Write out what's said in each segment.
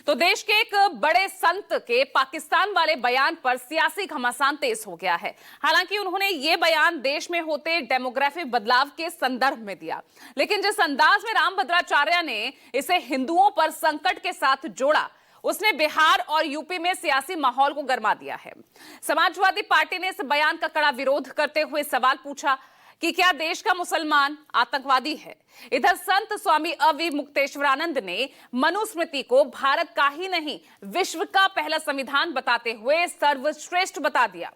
तो देश के एक बड़े संत के पाकिस्तान वाले बयान पर सियासी घमासान तेज हो गया है। हालांकि उन्होंने ये बयान देश में होते डेमोग्राफिक बदलाव के संदर्भ में दिया, लेकिन जिस अंदाज में रामभद्राचार्य ने इसे हिंदुओं पर संकट के साथ जोड़ा, उसने बिहार और यूपी में सियासी माहौल को गरमा दिया है। समाजवादी पार्टी ने इस बयान का कड़ा विरोध करते हुए सवाल पूछा कि क्या देश का मुसलमान आतंकवादी है। इधर संत स्वामी अविमुक्तेश्वरानंद ने मनुस्मृति को भारत का ही नहीं विश्व का पहला संविधान बताते हुए सर्वश्रेष्ठ बता दिया।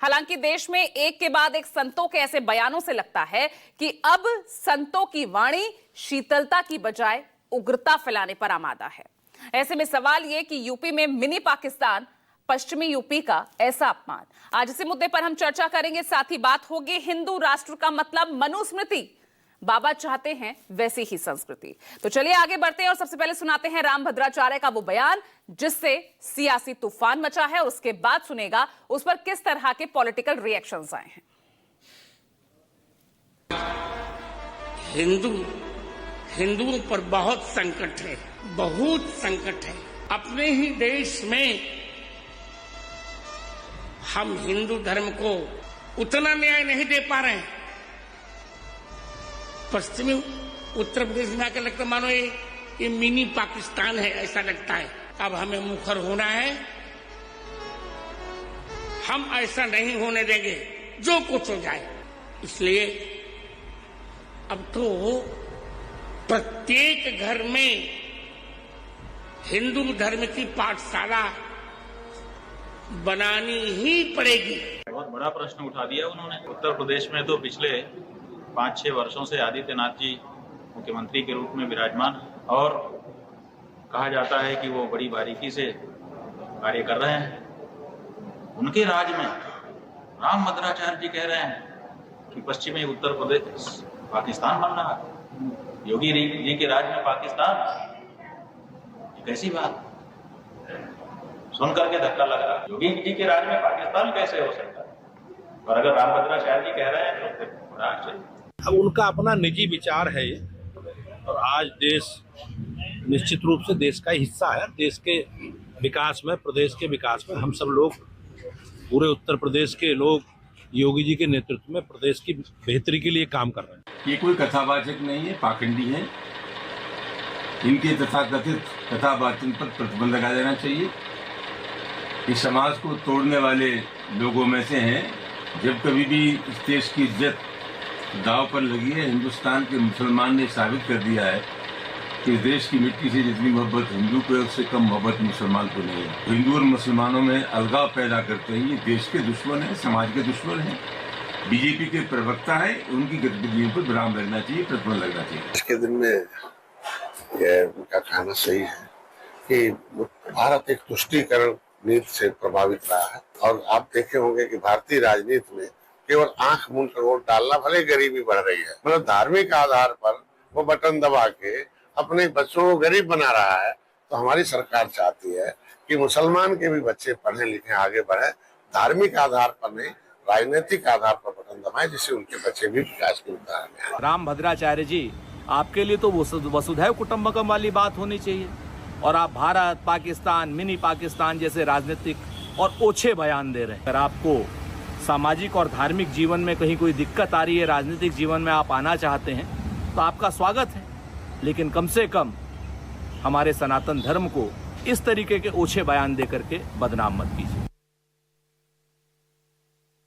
हालांकि देश में एक के बाद एक संतों के ऐसे बयानों से लगता है कि अब संतों की वाणी शीतलता की बजाय उग्रता फैलाने पर आमादा है। ऐसे में सवाल यह कि यूपी में मिनी पाकिस्तान, पश्चिमी यूपी का ऐसा अपमान। आज इसी मुद्दे पर हम चर्चा करेंगे। साथ ही बात होगी हिंदू राष्ट्र का मतलब मनुस्मृति, बाबा चाहते हैं वैसी ही संस्कृति। तो चलिए आगे बढ़ते हैं और सबसे पहले सुनाते हैं रामभद्राचार्य का वो बयान जिससे सियासी तूफान मचा है, और उसके बाद सुनेगा उस पर किस तरह के पॉलिटिकल रिएक्शंस आए हैं। हिंदुओं पर बहुत संकट है, बहुत संकट है। अपने ही देश में हम हिंदू धर्म को उतना न्याय नहीं दे पा रहे हैं। पश्चिमी उत्तर प्रदेश में आकर लगता मानो ये मिनी पाकिस्तान है, ऐसा लगता है। अब हमें मुखर होना है, हम ऐसा नहीं होने देंगे जो कुछ हो जाए। इसलिए अब तो प्रत्येक घर में हिंदू धर्म की पाठशाला बनानी ही पड़ेगी। बहुत बड़ा प्रश्न उठा दिया उन्होंने। उत्तर प्रदेश में तो पिछले 5-6 वर्षों से आदित्यनाथ जी मुख्यमंत्री के रूप में विराजमान, और कहा जाता है कि वो बड़ी बारीकी से कार्य कर रहे हैं। उनके राज में रामभद्राचार्य जी कह रहे हैं कि पश्चिमी उत्तर प्रदेश पाकिस्तान बन रहा है। योगी जी के राज में पाकिस्तान, कैसी बात, सुन करके धक्का लग रहा है। योगी जी के राज में पाकिस्तान कैसे हो सकता है, और अगर रामभद्राचार्य जी कह रहे हैं तो बड़ा आश्चर्य। अब उनका अपना निजी विचार है ये, और आज देश निश्चित रूप से देश का हिस्सा है। देश के विकास में, प्रदेश के विकास में हम सब लोग, पूरे उत्तर प्रदेश के लोग योगी जी के नेतृत्व में प्रदेश की बेहतरी के लिए काम कर रहे हैं। ये कोई कथावाचक नहीं है, पाखंडी है। इनके तथाकथित कथावाचन पर प्रतिबंध लगा देना चाहिए। इस समाज को तोड़ने वाले लोगों में से हैं। जब कभी भी इस देश की इज्जत दांव पर लगी है, हिंदुस्तान के मुसलमान ने साबित कर दिया है कि इस देश की मिट्टी से जितनी मोहब्बत हिंदू को है, उससे कम मोहब्बत मुसलमान को नहीं है। हिंदू और मुसलमानों में अलगाव पैदा करते हैं। ये देश के दुश्मन हैं, समाज के दुश्मन हैं। बीजेपी के प्रवक्ता है, उनकी गतिविधियों पर विराम लगना चाहिए, प्रतिबंध लगना चाहिए। आज के दिन में उनका कहना सही है कि भारत एक तुष्टीकरण नीति से प्रभावित रहा है, और आप देखे होंगे कि भारतीय राजनीति में केवल आंख मूंद कर वोट डालना, भले गरीबी बढ़ रही है, मतलब धार्मिक आधार पर वो बटन दबा के अपने बच्चों को गरीब बना रहा है। तो हमारी सरकार चाहती है कि मुसलमान के भी बच्चे पढ़े लिखे आगे बढ़े, धार्मिक आधार पर नहीं, राजनीतिक आधार पर बटन दबाएं, जिससे उनके बच्चे भी विकास की उदाहरण है। रामभद्राचार्य जी, आपके लिए तो वसुधैव कुटुंबकम वाली बात होनी चाहिए, और आप भारत, पाकिस्तान, मिनी पाकिस्तान जैसे राजनीतिक और ओछे बयान दे रहे हैं। अगर आपको सामाजिक और धार्मिक जीवन में कहीं कोई दिक्कत आ रही है, राजनीतिक जीवन में आप आना चाहते हैं, तो आपका स्वागत है, लेकिन कम से कम हमारे सनातन धर्म को इस तरीके के ओछे बयान दे करके बदनाम मत कीजिए।